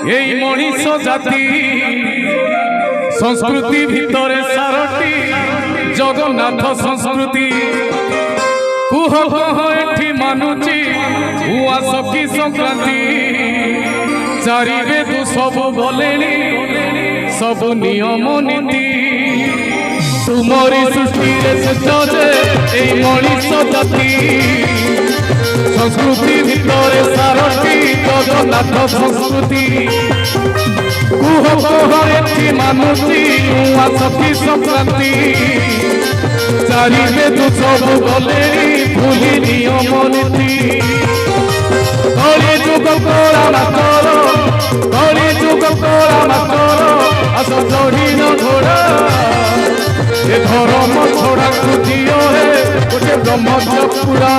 এই মଣିষ জাতি সংস্কৃতি ভিতরে সারটি জগন্নাথ সংস্কৃতি কুহ কহ এটি মানুছি উয়া সখী সংক্রান্তি চারি বেদু সবু গলেনি সবু নিয়ম নীতি তুমরি সৃষ্টিরে যে এই মଣିষ জাতি সংস্কৃতি ভিতরে সারটি জগন্নাথ সংস্কৃতি কুহ কহ এটি মানুছি উয়া সখী সংক্রান্তি চারি বেদু সবু গলেনি ভুলি নিয়ম নীতি কলি যুগ করা মাতর কলি যুগ করা মাতর আস চড়িন ঘোড়া এ ধর্ম ছড়া খুঁজিও হে গোটে ব্রহ্মচপুরা